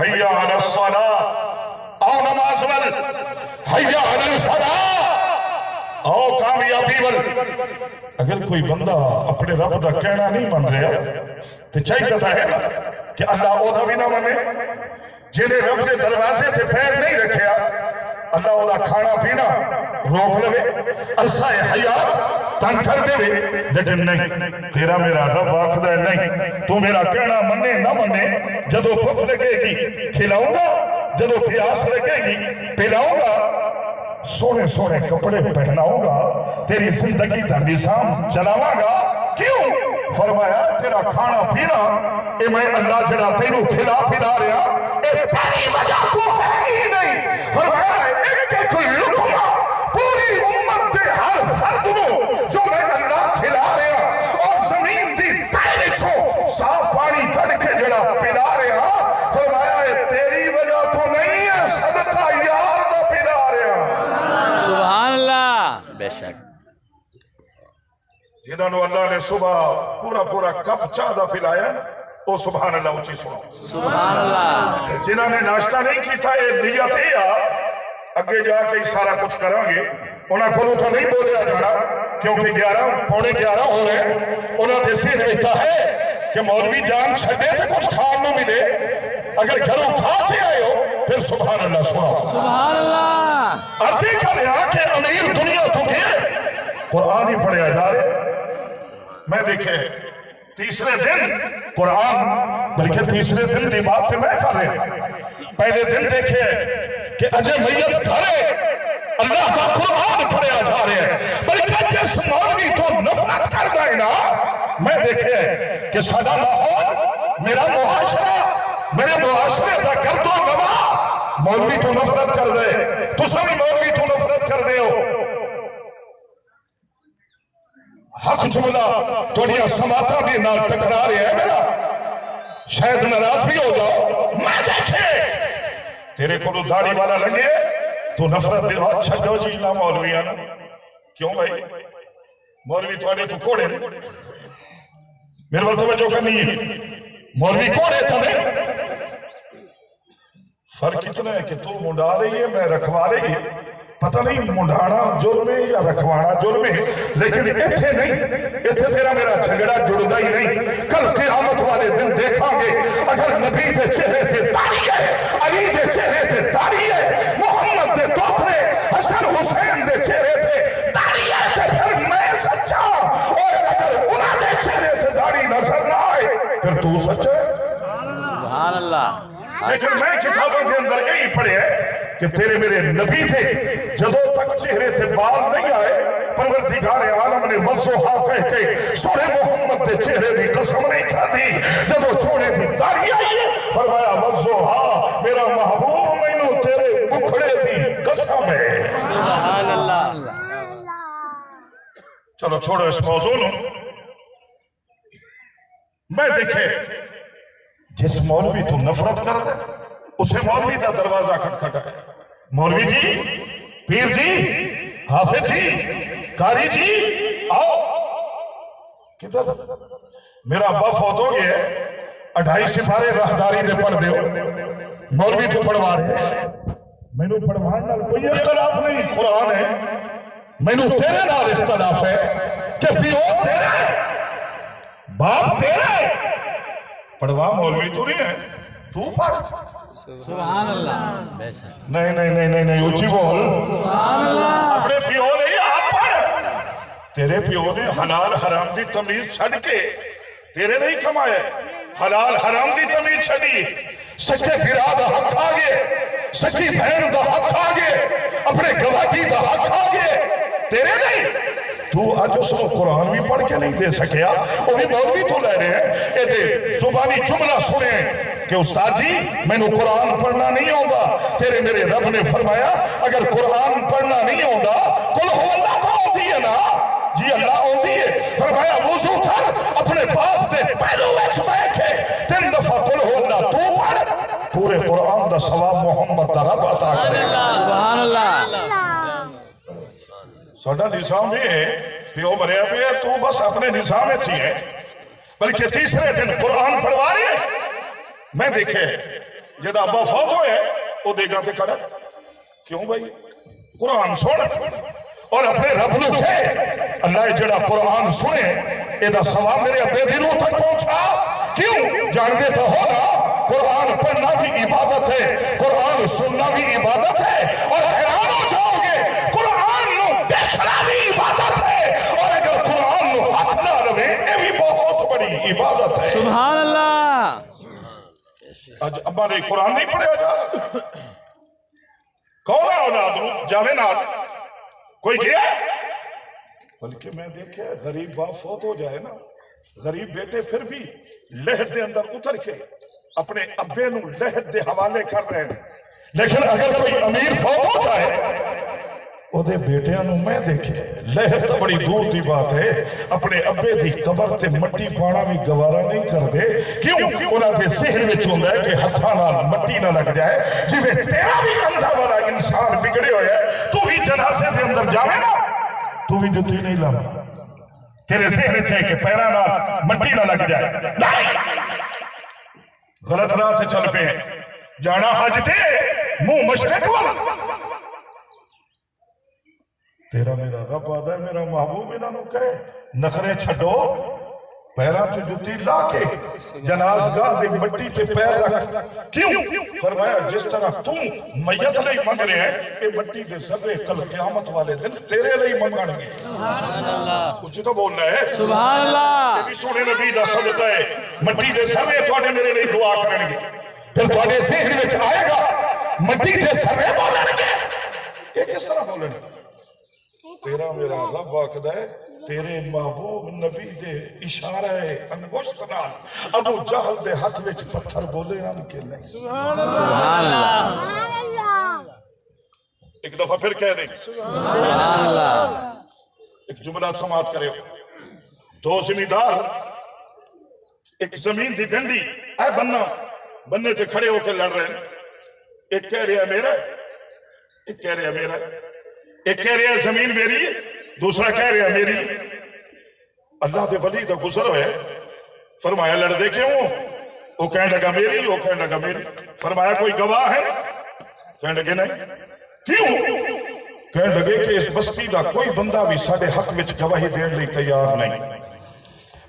حیا علی الصلاۃ، آؤ نماز ول، حیا علی الفلاح، آؤ کامیابی ول۔ اگر کوئی بندہ اپنے رب دا کہنا نہیں من رہا تو چاہیے تھا ہے نا کہ اللہ او دا بھی نہ منے۔ جنہیں رب کے دروازے تے پیر نہیں رکھیا اللہ او دا کھانا پینا روک لوے، عرصہ حیات تنگ کر دے، لیکن نہیں، تیرا میرا رب آخدا ہے نہیں، تو میرا کہنا منے نہ منے، جدو بھوک لگے گی کھلاؤں گا، جدو پیاس لگے گی پلاؤں گا، سونے سونے کپڑے پہناؤں گا، تیری زندگی کا نظام چلاواں گا۔ کیوں؟ فرمایا تیرا کھانا پینا اے میں اللہ جڑا تینوں کھلا پلا رہا اے تیری وجہ تو ہے ہی نہیں۔ فرمایا ایک ایک لقمہ پوری امت دے ہر فرد نو جو میں اللہ کھلا رہا اور زمین دی تہ وچوں صاف پانی کڈ کے جڑا پلا رہا، فرمایا اے تیری وجہ تو نہیں ہے، صدقہ یار دا پلا رہا۔ سبحان اللہ، بے شک جنہوں نے اللہ نے صبح پورا پورا کپ چاہ دا پلایا وہ سبحان اللہ اچھی سنو۔ سبحان اللہ۔ جنہوں نے ناشتہ نہیں کیتا یہ نیت ہے یا اگے جا کے سارا کچھ کریں گے، انہاں کو تو نہیں بولیا جانا کیونکہ 11:15 ہو رہے ہیں، انہاں تے سے رہتا ہے کہ مولوی جان چھڑے تے کچھ کھان نو ملے، اگر گھروں کھا کے آئے ہو پھر سبحان اللہ سنو۔ سبحان اللہ۔ عرضی کر رہا کہ امیر دنیا تو گئے قرآن ہی پڑھیا جا رہے۔ میں دیکھے تیسرے دن قرآن، بلکہ تیسرے دن دی بات میں کر رہے، پہلے دن دیکھے کہ اجے میت گھرے اللہ کا قرآن پڑھیا جا رہے ہیں، بلکہ جس مولوی تو نفرت کر گئے نا، میں دیکھے کہ سادہ ماحول میرا معاشرہ، میرے معاشرے کا گرد و نواح مولوی تو نفرت کر رہے، تو سبھی مولوی تو نفرت کر رہے ہو۔ حق جملہ توڑیاں سماتا بھی نہ ٹکرا رہے ہیں میرا، شاید ناراض بھی ہو جاؤ۔ میں دیکھے تیرے کو داڑھی والا لگے تو نفرت دے ہاتھ چھڑو جی نہ مولوی آنا۔ کیوں بھائی مولوی تو آنے تو کوڑے میرے والے توجہ کرنی ہے، مولوی کوڑے تھا نہیں۔ فرق اتنا ہے کہ تو منڈا رہی ہے میں رکھوا رہی ہے، پتہ نہیں منڈانا جرم ہے یا رکھوانا جرم ہے، لیکن ایتھے نہیں، ایتھے تیرا میرا جھگڑا جڑتا ہی نہیں۔ کل قیامت والے دن دیکھا گے اگر نبی دے چہرے تے داڑھی ہے، علی دے چہرے تے داڑھی ہے، محمد دے دوترے حسن حسین دے چہرے تے داڑھی ہے، تے پھر میں سچا، اور اگر انہاں دے چہرے تے داڑھی نظر نہ آئے پھر تو سچا ہے۔ سبحان اللہ۔ لیکن میں کتابوں کے اندر یہی پڑھے ہے کہ تیرے میرے نبی تھے جدو تک چہرے تھے بال نہیں آئے، پروردگار عالم نے وضحا کہہ کے سونے محمد دے چہرے دی قسم نہیں کھا دی، جدو سونے دی داڑھی آئی فرمایا وضحا میرا محبوب مینوں تیرے مکھڑے دی قسم ہے۔ سبحان اللہ۔ چلو چھوڑو اس موضوع نو۔ میں دیکھے جس مولوی تو نفرت کر دے اسے مولوی کا دروازہ کھٹکھٹا ہے، مولوی جی، پیر جی، حافظ جی، قاری جی، آؤ کدھر؟ میرا ابا فوت ہو گیا ہے، 2.5 سپارے راہداری دے پڑھ دیو، مولوی تو پڑھوا رہے، میں نو پڑھوان نال کوئی اختلاف نہیں، قرآن ہے، میں نو تیرے نال اختلاف ہے کہ پیو تیرے باپ تیرے، پڑھوا مولوی تو نہیں ہے، تو پڑھ۔ سبحان اللہ، بے شک نہیں نہیں نہیں نہیں نہیں اچھی بول، سبحان اللہ۔ اپنے پیو نہیں آپ پڑھ۔ تیرے پیو نے حلال حرام دی تمیز چھڑ کے تیرے نہیں کمائے، حلال حرام دی تمیز چھڑی، سچے بھرا دا حق آگے، سچی بہن دا حق آگے، اپنے گواہی دا حق آگے، تیرے نہیں۔ تو آج اس کو قرآن بھی پڑھ کے نہیں دے سکیا، وہ بھی مولوی تو لے رہے ہیں، اے دے زبانی جملہ سنیں کہ استاد جی میں نے قرآن پڑھنا نہیں ہوگا، تیرے میرے رب نے فرمایا اگر قرآن پڑھنا نہیں ہوگا قل ہو اللہ تو ہوتی ہے نا، جی اللہ ہوتی ہے، فرمایا وضو کر اپنے باپ دے پہلو ویچ بیٹھے 3 دفعہ قل ہو اللہ تو پڑھ، پورے قرآن دا ثواب محمد دا رب عطا کرے۔ سبحان اللہ۔ سوڑا نظام بھی ہے، پیو مریا بھی ہے، تو بس اپنے نظام اچھی ہے، بلکہ تیسرے دن قرآن پڑھوا رہے ہیں۔ میں دیکھے جدا ابا فوت ہوئے وہ دیگاں تے کھڑا کیوں بھائی قرآن سن اور اپنے رب نو کہے اللہ جڑا قرآن سنے ادا ثواب میرے ابے دی روح تک پہنچا کیوں جانتے تو ہو نا قرآن پڑھنا بھی عبادت ہے قرآن سننا بھی عبادت ہے اور حیران ہو جاؤ گے قرآن نو دیکھنا بھی عبادت ہے اور اگر قرآن نو ہاتھ نہ رہے یہ بھی بہت بڑی عبادت ہے سبحان اللہ آج ابا نے قرآن نہیں پڑھا جا رہا کون ہے اولاد رو جاوے نال کوئی گیا بلکہ میں دیکھے غریب باپ فوت ہو جائے نا غریب بیٹے پھر بھی لہر دے اندر اتر کے اپنے ابے نو لہر دے حوالے کر رہے ہیں لیکن اگر کوئی امیر فوت ہو جائے او دے بیٹیاں نو میں دیکھے لہر تو بڑی دور دی بات ہے اپنے ابے دی قبر تے مٹی پانا بھی گوارا نہیں کر دے کیوں انہاں دے ذہن وچ ہوندا ہے کہ ہتھاں نال مٹی نہ لگ جائے جویں تیرا بھی اندھا والا انسان بگڑے ہوئے تو بھی جنازے دے اندر جاوے نا تو بھی جتی نہیں لانا تیرے ذہن وچ ہے کہ پیراں نال مٹی نہ لگ جائے نہیں غلط راہ تے چل پے جانا حج تے منہ مشرق والا تیرا میرا رب آدھا ہے میرا محبوب انہوں نے کہے نخرے چھڑو پیران چو جتی لا کے جنازگاہ دے مٹی تے پیر رکھ کیوں فرمایا جس طرح تم میت لئی منگ رہے ہیں کہ مٹی دے ذرے کل قیامت والے دن تیرے لئی منگان گے سبحان اللہ کچھ تو بولنا ہے سبحان اللہ یہ بھی سونے نبی دا صدقہ ہے مٹی دے ذرے تواڈے میرے لئی دعا کرن گے پھر تواڈے ذہن وچ آئے گا مٹی دے ذرے بولن گے یہ کس طرح بولن گے تیرا میرا رب آقدہ ہے تیرے محبوب نبی دے اشارہ انگوشت نال ابو جہل دے ہاتھ وچ پتھر بولے ہم کے نہیں سبحان اللہ ایک دفعہ پھر کہہ دیں سبحان اللہ ایک جملہ سماعت کرے ہو دو زمیندار ایک زمین دی ڈنڈی اے بننے تے کھڑے ہو کے لڑ رہے ہیں ایک کہہ رہا میرا ایک کہہ رہا میرا ایک کہہ رہا زمین میری دوسرا کہہ رہا میری اللہ دے ولی دا گزر ہوئے فرمایا لڑ دے کیوں وہ کہنے لگا میری وہ کہنے لگا میری فرمایا کوئی گواہ ہے کہنے لگے نہیں کیوں کہنے لگے کہ اس بستی دا کوئی بندہ بھی ساڑھے حق وچ گواہی دین لئی تیار نہیں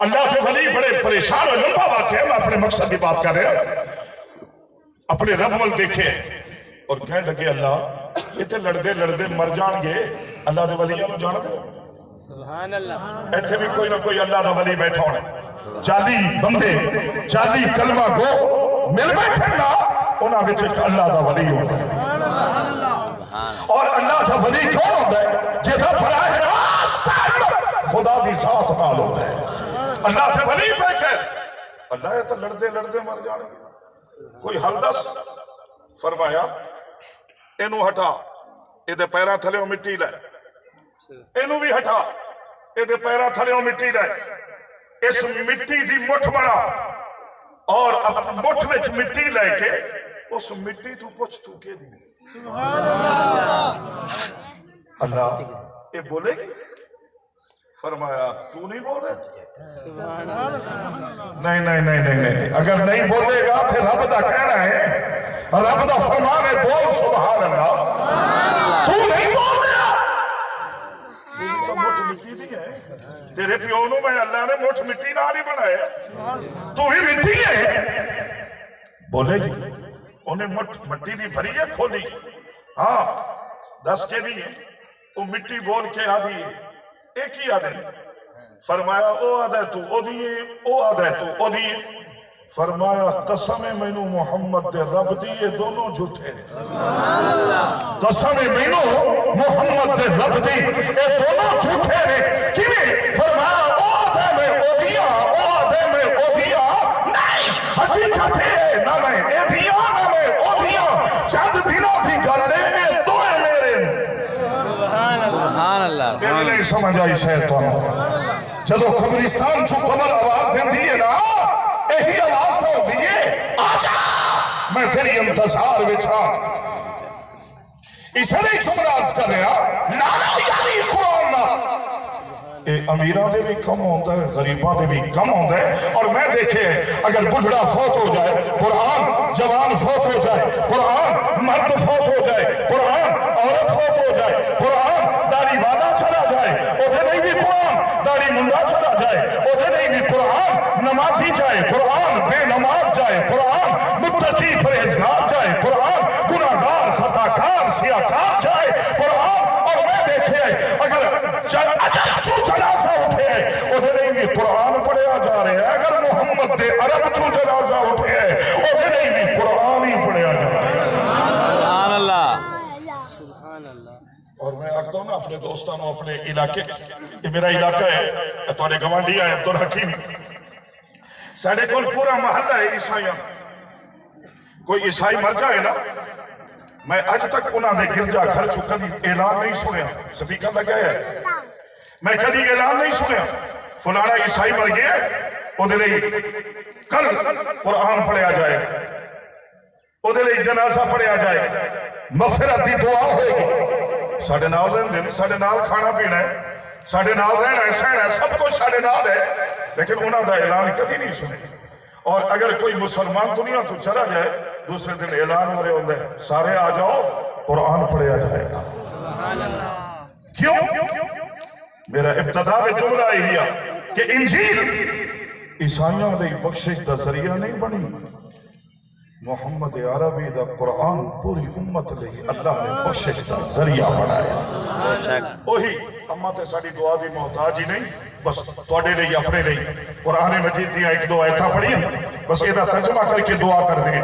اللہ دے ولی بڑے پریشان اور لمبا واقع ہے میں اپنے مقصد کی بات کر رہا ہوں اپنے رب ول دیکھے اور کہنے لگے اللہ یہ تے لڑدے مر جان گے اللہ دے ولیاں نو جان دے سبحان اللہ ایسے بھی کوئی نہ کوئی اللہ دا ولی بیٹھا ہونا 40 بندے 40 کلمہ گو مل بیٹھے نا انہاں وچ اللہ دا ولی ہونا اور اللہ دا ولی کون ہوتا ہے جہاں براہ راست خدا دی ذات نال ہوتا ہے اللہ دے ولی بیٹھے اللہ یہ تو لڑدے مر جان گے کوئی حل دس فرمایا اینو ہٹا یہ دے پیرا تھلیوں مٹی لے اینو بھی ہٹا یہ دے پیرا تھلیوں مٹی لے اس مٹی دی مٹھ بنا اور مٹھ وچ مٹی لے کے اس مٹی تو پوچھ تو کے دی اللہ یہ بولے گی فرمایا تو نہیں بول رہے نہیں اگر نہیں بولے گا پھر رب دا کہنا ہے رب دا فرمان ہے بول سبحان اللہ تو نہیں بول رہا تو موٹ مٹی دی ہے تیرے پیونوں میں اللہ نے موٹ مٹی نہ نہیں بنایا تو ہی مٹی ہے بولے گی انہیں مٹی دی بھری ہے کھولی ہاں 10 کے دی ہے وہ مٹی بول کے آدھی ہے ایک ہی آدھے فرمایا او آدھے تو او دیئے او آدھے تو او دیئے فرمایا قسم مینو محمد دے رب دیئے دونوں جھوٹے قسم مینو محمد دے رب دی اے دونوں جھوٹے نے کیویں فرمایا او آدھے میں او دیا او آدھے میں او دیا نہیں حقیقت ہے نہ میں اے دیا نہ میں او دیا چند دنوں تھی گلے میں دوئے میرے سبحان اللہ تیرے نہیں سمجھ آئی شیطان جدو قبرستان چو قبر آواز دیں دیئے نا یہی آواز دیں دیئے آجا میں تیری انتظار بچھا اسے نہیں چمراز کر رہا لانا یاری قرآن نا یہ امیراں دے بھی کم ہوتا ہے، غریباں دے بھی کم ہوتا ہے۔ اور میں دیکھے اگر بڑھڑا فوت ہو جائے قرآن، جوان فوت ہو جائے قرآن، مرد فوت ہو جائے قرآن، عورت فوت ہو جائے قرآن، داڑھی والا چلا جائے اوہدے نہیں بھی قرآن، داڑھی منڈا چلا جائے اوہدے نہیں بھی قرآن، نمازی جائے قرآن، بے نماز جائے قرآن، متقی پرہیزگار جائے قرآن، گناہگار خطاکار سیاکار جائے قرآن۔ اور میں دیکھے اگر چو جنازہ اٹھے اوہدے نہیں بھی قرآن پڑھیا جا رہے ہیں، اگر محمد دے عرب چو جنازہ اٹھے اوہدے نہیں بھی قرآن ہی پڑھیا جا رہے ہیں۔ سبحان اللہ۔ اور میں آگتا ہوں نا اپنے دوستانوں اپنے علاقے، یہ میرا علاقہ ہے، تھوڑے گوانڈی ہے عبدالحکیم، ساڑھے کول پورا محلہ ہے عیسائیاں، کوئی عیسائی مر جائے نا، میں آج تک انہاں نے گرجا گھر چکا دی اعلان نہیں سنیا، سپیکر لگا ہے، میں کدی اعلان نہیں سنیا فلانا عیسائی مر گیا او دے لئی کل قرآن پڑھیا جائے، او دے لئی جنازہ پڑھیا جائے، مغفرت دی دعا ہوئے گی، ساڑھے نال رہن دن، ساڑھے نال کھانا پینا ہے، ساڑھے نال رہنا ہے، سہنا ہے، سب کچھ ساڑھے نال ہے، لیکن انہاں دا اعلان کبھی نہیں سنے۔ اور اگر کوئی مسلمان دنیا تو چلا جائے دوسرے دن اعلان ہو رہے ہوندے سارے آ جاؤ قرآن پڑھیا جائے گا۔ کیوں؟ میرا ابتدا میں جملہ ہی ہے کہ انجیل عیسائیوں دے بخشش دا ذریعہ نہیں بنی، محمد عربی دا قرآن پوری امت لئی اللہ نے بخشش دا ذریعہ بنایا۔ وہی اما تے ساڑی دعا دی محتاج ہی نہیں، بس توڑے لئی اپنے لئی قرآن مجید دیا ایک دو آیتاں پڑھی ہیں، بس یہ ترجمہ کر کے دعا کر دیں۔